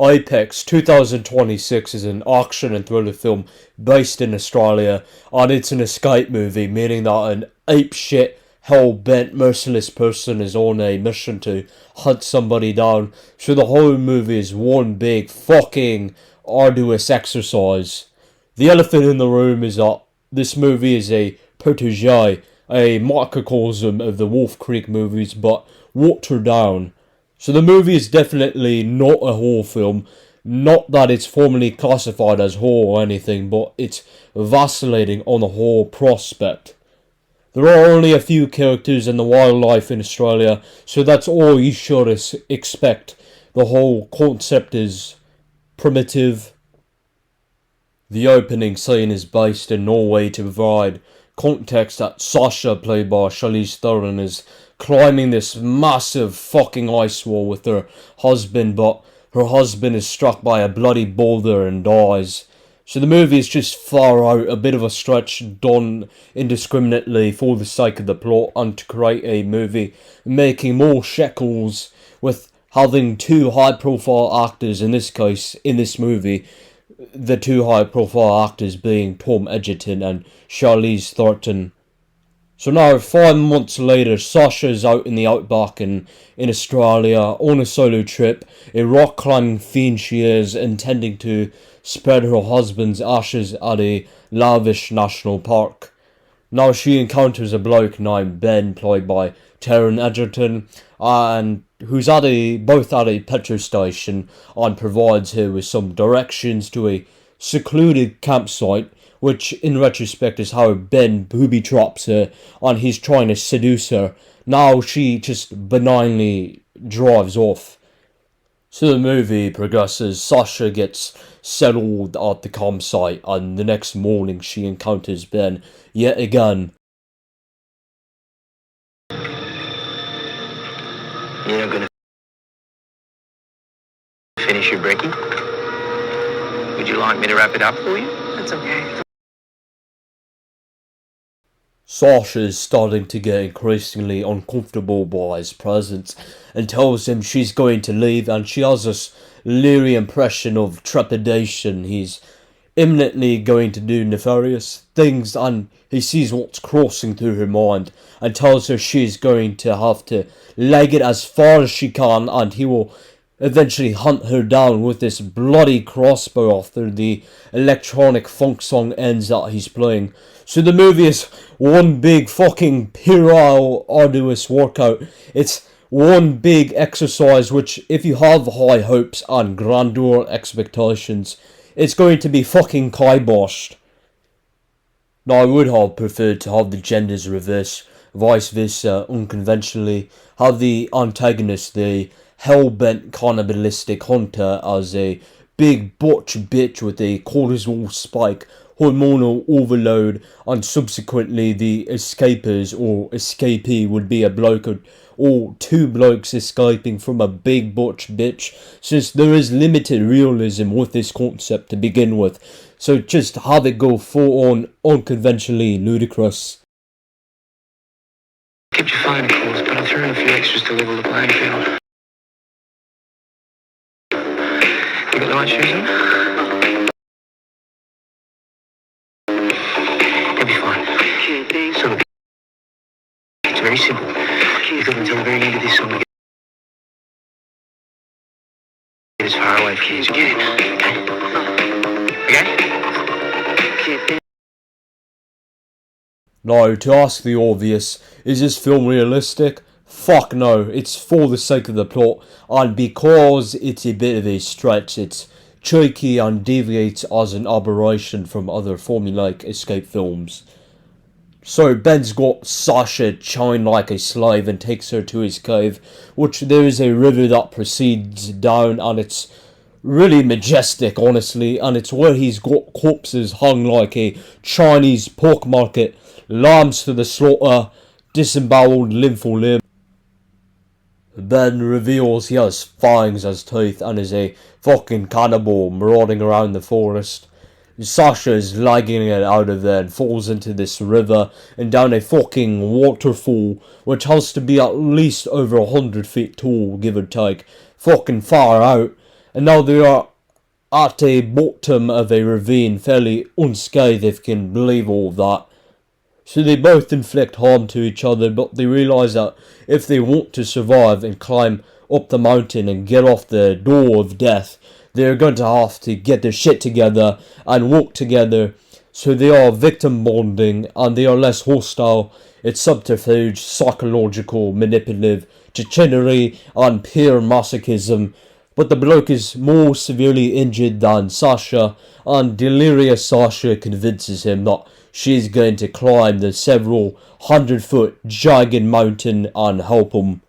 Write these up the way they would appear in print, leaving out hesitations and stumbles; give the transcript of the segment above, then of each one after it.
Apex 2026 is an action and thriller film based in Australia, and it's an escape movie, meaning that an apeshit, hell-bent, merciless person is on a mission to hunt somebody down. So the whole movie is one big fucking arduous exercise. The elephant in the room is that this movie is a protege, a microcosm of the Wolf Creek movies, but watered down. So the movie is definitely not a horror film. Not that it's formally classified as horror or anything, but it's vacillating on the horror prospect. There are only a few characters and the wildlife in Australia, so that's all you should expect. The whole concept is primitive. The opening scene is based in Norway to provide context that Sasha, played by Charlize Theron, is climbing this massive fucking ice wall with her husband, but her husband is struck by a bloody boulder and dies. So the movie is just far out, a bit of a stretch done indiscriminately for the sake of the plot and to create a movie making more shekels with having two high profile actors, in this case, in this movie, the two high profile actors being Taron Egerton and Charlize Theron. So now, 5 months later, Sasha is out in the outback in Australia on a solo trip, a rock climbing fiend she is, intending to spread her husband's ashes at a lavish national park. Now she encounters a bloke named Ben, played by Taron Egerton, and who's both at a petrol station, and provides her with some directions to a secluded campsite, which in retrospect is how Ben booby traps her and he's trying to seduce her. Now she just benignly drives off. So the movie progresses. Sasha gets settled at the campsite, and the next morning she encounters Ben yet again. You're not gonna finish your brekkie? Would you like me to wrap it up for you? That's okay. Sasha is starting to get increasingly uncomfortable by his presence and tells him she's going to leave, and she has this leery impression of trepidation. He's imminently going to do nefarious things, and he sees what's crossing through her mind and tells her she's going to have to leg it as far as she can, and he will eventually hunt her down with this bloody crossbow after the electronic funk song ends that he's playing. So the movie is one big fucking puerile, arduous workout. It's one big exercise which, if you have high hopes and grandeur expectations, it's going to be fucking kiboshed. Now, I would have preferred to have the genders reversed, vice versa, unconventionally, have the antagonist, the hell-bent cannibalistic hunter, as a big butch bitch with a cortisol spike, hormonal overload, and subsequently the escapers or escapee would be a bloke or two blokes escaping from a big butch bitch, since there is limited realism with this concept to begin with. So just have it go full on unconventionally ludicrous. Kept your phone, of course, but I threw in a few extras to level the playing field. You got the right shoes on? You'll be fine. So look, it's very simple. You've got until the very end of this song to get as far away from you as you can. Okay? Now, to ask the obvious, is this film realistic? Fuck no, it's for the sake of the plot, and because it's a bit of a stretch, it's cheeky and deviates as an aberration from other formulaic escape films. So Ben's got Sasha chained like a slave and takes her to his cave, which there is a river that proceeds down, and it's really majestic, honestly, and it's where he's got corpses hung like a Chinese pork market, lambs to the slaughter, disemboweled limb for limb. Ben reveals he has fangs as teeth and is a fucking cannibal marauding around the forest. Sasha is lagging it out of there and falls into this river and down a fucking waterfall, which has to be at least over 100 feet tall, give or take. Fucking far out. and now they are at the bottom of a ravine, fairly unscathed if you can believe all of that. So they both inflict harm to each other, but they realise that if they want to survive and climb up the mountain and get off the door of death, they're going to have to get their shit together and work together. So they are victim bonding, and they are less hostile. It's subterfuge, psychological, manipulative, chicanery, and pure masochism. But the bloke is more severely injured than Sasha, and delirious Sasha convinces him that she's going to climb the several 100-foot jagged mountain and help him.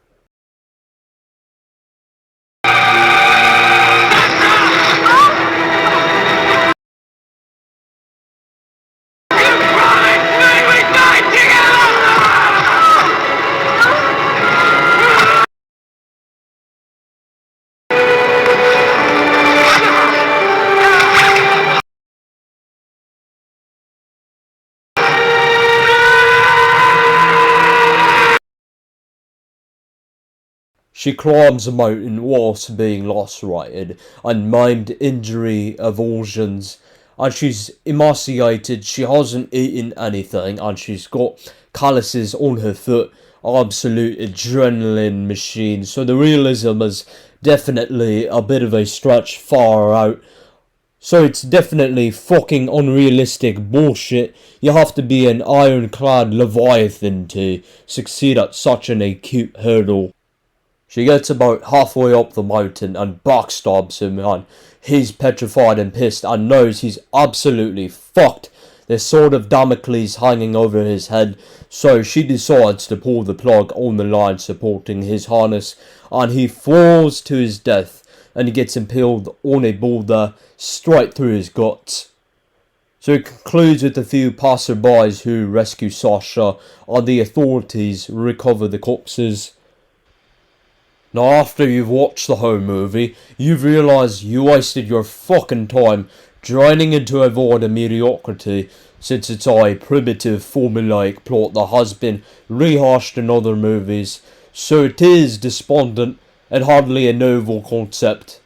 She climbs a mountain whilst being lacerated and maimed, injury, avulsions, and she's emaciated. She hasn't eaten anything, and she's got calluses on her foot. Absolute adrenaline machine. So the realism is definitely a bit of a stretch far out. So it's definitely fucking unrealistic bullshit. You have to be an ironclad leviathan to succeed at such an acute hurdle. She gets about halfway up the mountain and backstabs him, and he's petrified and pissed and knows he's absolutely fucked. There's sword of Damocles hanging over his head, so she decides to pull the plug on the line supporting his harness, and he falls to his death, and he gets impaled on a boulder straight through his guts. So it concludes with a few passerbys who rescue Sasha, and the authorities recover the corpses. Now, after you've watched the whole movie, you've realised you wasted your fucking time drowning into a void of mediocrity, since it's a primitive, formulaic plot that has been rehashed in other movies, so it is despondent and hardly a novel concept.